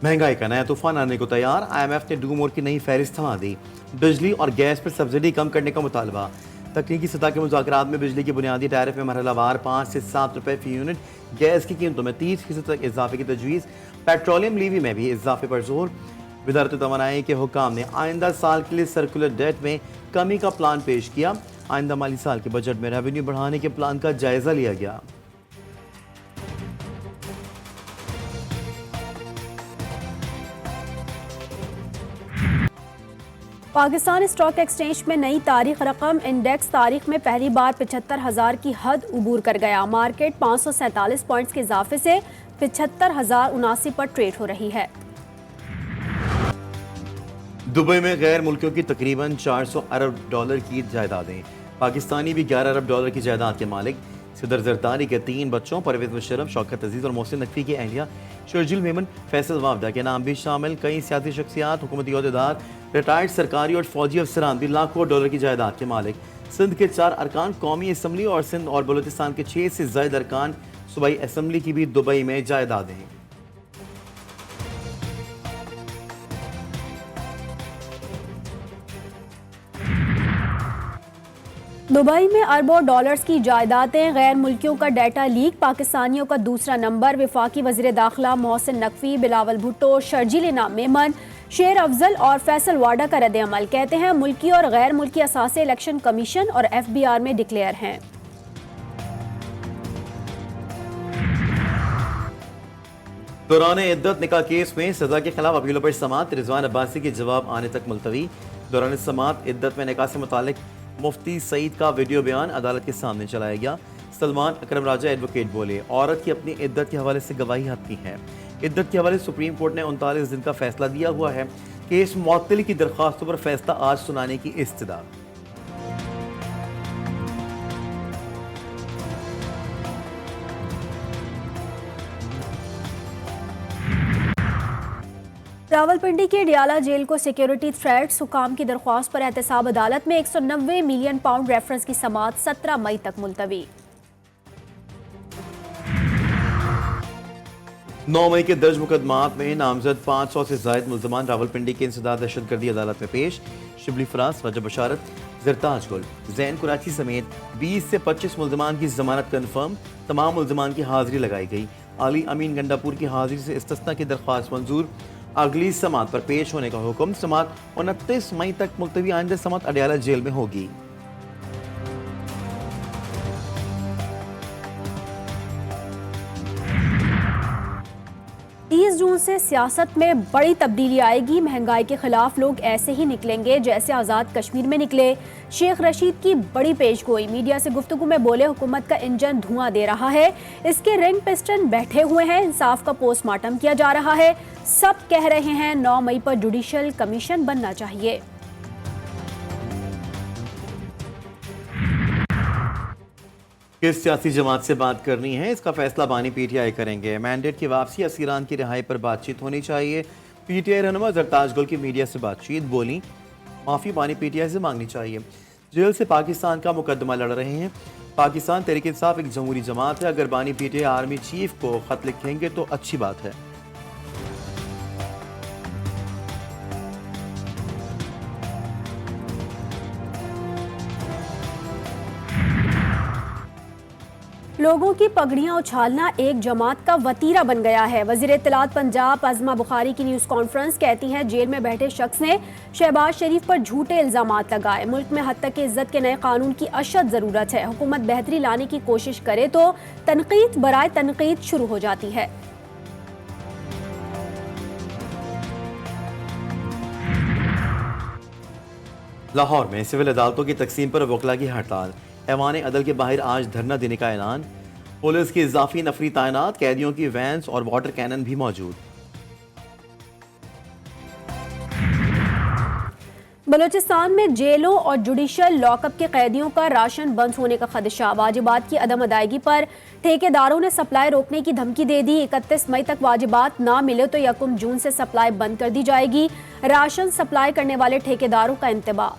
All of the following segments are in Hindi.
महंगाई का नया तूफान आने को तैयार, IMF ने डू मोर की नई फहरिस्त थमा दी। बिजली और गैस पर सब्सिडी कम करने का मुतालबा। तकनीकी सतह के मुज़ाकरात में बिजली की बुनियादी टैरिफ में मरहलावार 5 से 7 रुपये फी यूनिट, गैस की कीमतों में 30% तक इजाफे की तजवीज़। पेट्रोलियम लीवी में भी इजाफे पर जोर। वजारत तवानाई के हुक्काम ने आइंदा साल के लिए सर्कुलर डेट में कमी का प्लान पेश किया। आइंदा माली साल के बजट में रेवेन्यू बढ़ाने के प्लान का जायजा लिया गया। पाकिस्तान स्टॉक एक्सचेंज में नई तारीख रकम इंडेक्स तारीख में पहली बार 75,000 की हद उबूर कर गया। मार्केट 547 पॉइंट्स के इजाफे से 75,079 पर ट्रेड हो रही है। दुबई में गैर मुल्कियों की तकरीबन 400 अरब डॉलर की जायदादें। पाकिस्तानी भी 11 अरब डॉलर की जायदाद के मालिक। सिदर जरदारी के 3 बच्चों परवेज मुशर्रफ, शौकत अजीज और मोहसिन नकवी की अहलिया शर्जील मेमन, फैसल वावदा के नाम भी शामिल। कई सियासी शख्सियात, हुकूमती अहदेदार, रिटायर्ड सरकारी और फौजी अफसरान भी लाखों डॉलर की जायदाद के मालिक। सिंध के 4 अरकान कौमी असम्बली और सिंध और बलूचिस्तान के 6 से ज़ायद अरकान सूबाई असम्बली की भी दुबई में जायदादें। दुबई में अरबों डॉलर्स की जायदादें, गैर मुल्कियों का डाटा लीक, पाकिस्तानियों का दूसरा नंबर। वफाकी वज़ीर दाखिला मोहसिन नकवी, बिलावल भुट्टो, शर्जील इनाम मेमन, शेर अफजल और फैसल वाडा का रद्द अमल। कहते हैं मुल्की और गैर मुल्की असासे इलेक्शन कमीशन और FBR में डिक्लेयर हैं। दौरान इद्दत निकाह केस में सजा के खिलाफ अपीलों पर समाअत। रिजवान अब्बासी के जवाब आने तक मुलतवी। दौरान समाअत इद्दत में निकाह से मुतालिक मुफ्ती सईद का वीडियो बयान अदालत के सामने चलाया गया। सलमान अकरम राजा एडवोकेट बोले, औरत की अपनी इद्दत के हवाले से गवाही हतमी है। इद्दत के हवाले से सुप्रीम कोर्ट ने 39 दिन का फैसला दिया हुआ है। केस मुअत्तली की दरख्वास्तों पर फैसला आज सुनाने की इस्तदा। रावलपिंडी के डियाला जेल को सिक्योरिटी थ्रेट्स, हुकाम की दरख्वास्त पर एहतसाब अदालत में 190 मिलियन पाउंड रेफरेंस की समाअत 17 मई तक मुलतवी। 9 मई के दर्ज मुकदमात में नामजद 500 से जायद मुल्ज़मान रावलपिंडी के इंसदाद दहशतगर्दी अदालत में पेश। शिबली फराज, वजह बशारत, जरताज गुल, जैन कुराची समेत 20 से 25 मुल्ज़मान की जमानत कन्फर्म। तमाम मुल्ज़मान की हाजिरी लगाई गई। आली अमीन गंडापुर की हाजिरी से इस्तिस्ना की दरख्वास्त मंजूर। अगली समाअत पर पेश होने का हुक्म। समाअत 29 मई तक मुलतवी। आइंदा समाअत अडियाला जेल में होगी। जून से सियासत में बड़ी तब्दीली आएगी। महंगाई के खिलाफ लोग ऐसे ही निकलेंगे जैसे आज़ाद कश्मीर में निकले। शेख रशीद की बड़ी पेशगोई। मीडिया से गुफ्तगू में बोले, हुकूमत का इंजन धुआं दे रहा है, इसके रिंग पिस्टन बैठे हुए हैं, इंसाफ का पोस्टमार्टम किया जा रहा है। सब कह रहे हैं 9 मई पर जुडिशल कमीशन बनना चाहिए। किस सियासी जमात से बात करनी है, इसका फैसला बानी PTI करेंगे। मैंडेट की वापसी, असीरान की रिहाई पर बातचीत होनी चाहिए। PTI रहनुमा जरताज गुल की मीडिया से बातचीत, बोली माफ़ी बानी PTI से मांगनी चाहिए। जेल से पाकिस्तान का मुकदमा लड़ रहे हैं। पाकिस्तान तहरीक इंसाफ एक जमहूरी जमात है। अगर बानी PTI आर्मी चीफ को खत लिखेंगे तो अच्छी बात है। लोगों की पगड़ियां उछालना एक जमात का वतीरा बन गया है। वज़ीर इत्तलात पंजाब अज़मा बुखारी की न्यूज़ कॉन्फ्रेंस, कहती हैं जेल में बैठे शख्स ने शहबाज शरीफ पर झूठे इल्ज़ामात लगाए। मुल्क में हद तक इज़्ज़त के नए कानून की अशद ज़रूरत है। हुकूमत बेहतरी लाने की कोशिश करे तो तनकीद बराए तनकीद शुरू हो जाती है। लाहौर में सिविल अदालतों की तकसीम पर वकला की हड़ताल। ऐवान अदल के बाहर आज धरना देने का ऐलान। पुलिस की इजाफी नफरी तैनात, कैदियों की वैन्स और वाटर कैनन भी मौजूद। बलूचिस्तान में जेलों और जुडिशल लॉकअप के कैदियों का राशन बंद होने का खदशा। वाजिबात की अदम अदायगी पर ठेकेदारों ने सप्लाई रोकने की धमकी दे दी। 31 मई तक वाजिबात ना मिले तो 1 जून से सप्लाई बंद कर दी जाएगी। राशन सप्लाई करने वाले ठेकेदारों का इंतबाह।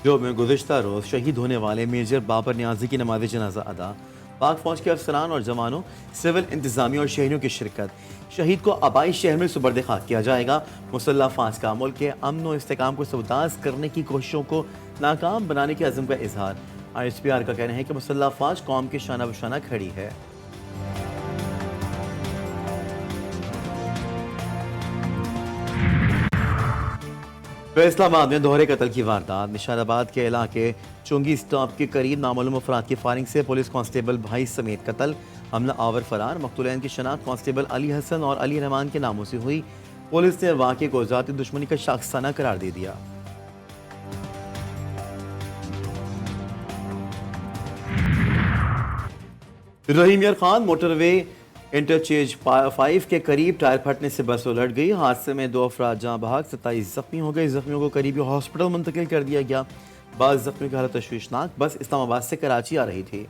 जो में गुज़िश्ता रोज़ शहीद होने वाले मेजर बाबर न्याजी की नमाज जनाजा अदा, पाक फौज के अफसरान और जवानों, सिविल इंतजामिया और शहरियों की शिरकत। शहीद को आबाई शहर में सुपर्द खाक किया जाएगा। मुसल्लह फांस का मुल्क के अमन व इस्तेकाम को सबदाज करने की कोशिशों को नाकाम बनाने के अज़म का इजहार। ISPR का कहना है कि मुसल्लह फाज कौम के शाना बशाना खड़ी है। फैसलाबाद में दोहरे कत्ल की वारदात। निशानाबाद के इलाके चुंगी स्टॉप के करीब नामालूम अफराद की फायरिंग से पुलिस कांस्टेबल भाई समेत कत्ल, हमला आवर फरार। मकतूलैन की शनाख्त कांस्टेबल अली हसन और अली रहमान के नामों से हुई। पुलिस ने वाक़े को ज़ाती दुश्मनी का शाखसाना करार दे दिया। रहीम यार खान मोटरवे इंटरचेंज 5 के करीब टायर फटने से बस उलट गई। हादसे में 2 अफराद जहां बहक 27 जख्मी हो गए। जख्मियों को करीबी हॉस्पिटल मुंतकिल कर दिया गया। बाद जख्मियों की हालत तशवीशनाक। बस इस्लामाबाद से कराची आ रही थी।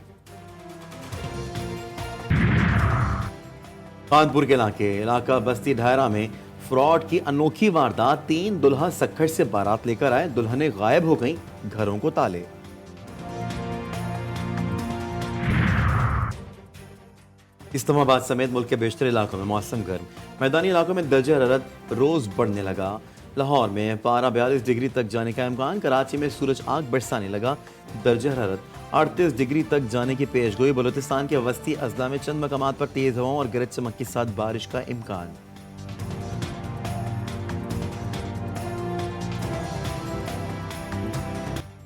कानपुर के इलाका बस्ती ढायरा में फ्रॉड की अनोखी वारदात। 3 दुल्हा सक्खर से बारात लेकर आए, दुल्हनें गायब हो गईं, घरों को ताले। इस्लामाबाद समेत मुल्क के बेशतर इलाकों में मौसम गर्म, मैदानी इलाकों में दर्जा हरारत रोज बढ़ने लगा। लाहौर में पारा 42 डिग्री तक जाने का इम्कान। कराची में सूरज आग बरसाने लगा। दर्जा हरारत 38 डिग्री तक जाने की पेशगोई। बलूचिस्तान के वस्ती अजला में चंद मकामात पर तेज हवाओं और गरज चमक के साथ बारिश का इम्कान।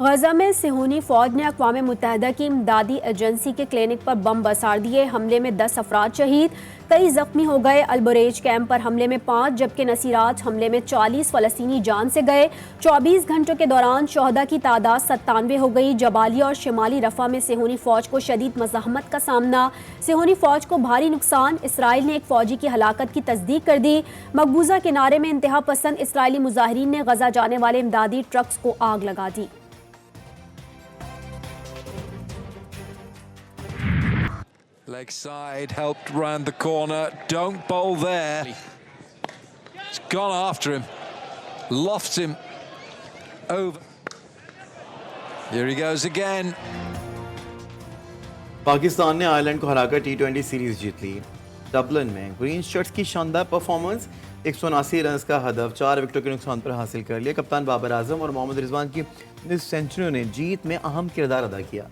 गजा में सिहोनी फौज ने अक़वाम मुत्तहिदा की इमदादी एजेंसी के क्लिनिक पर बम बसार दिए। हमले में 10 अफराद शहीद, कई जख्मी हो गए। अलबरेज कैंप पर हमले में 5 जबकि नसीरात हमले में 40 फ़लस्तीनी जान से गए। 24 घंटों के दौरान शहदा की तादाद 97 हो गई। जबालिया और शिमाली रफ़ा में सिहोनी फौज को शदीद मज़ाहमत का सामना। सिहोनी फौज को भारी नुकसान। इसराइल ने एक फौजी की हलाकत की तस्दीक कर दी। मकबूजा किनारे में इंतहा पसंद इसराइली मुजाहिरीन ने गजा जाने वाले इमदादी ट्रक्स को आग लगा दी। Leg side, helped round the corner. Don't bowl there. It's gone after him. Lofts him over. Here he goes again. Pakistan ने आयरलैंड को हराकर T20 सीरीज जीत ली। डबलिन में ग्रीन शर्ट्स की शानदार परफॉर्मेंस। 179 रन का हदफ 4 विकेटों के नुकसान पर हासिल कर लिया। कप्तान बाबर आजम और मोहम्मद रिजवान की 19 सेंचुरियों ने जीत में अहम किरदार अदा किया।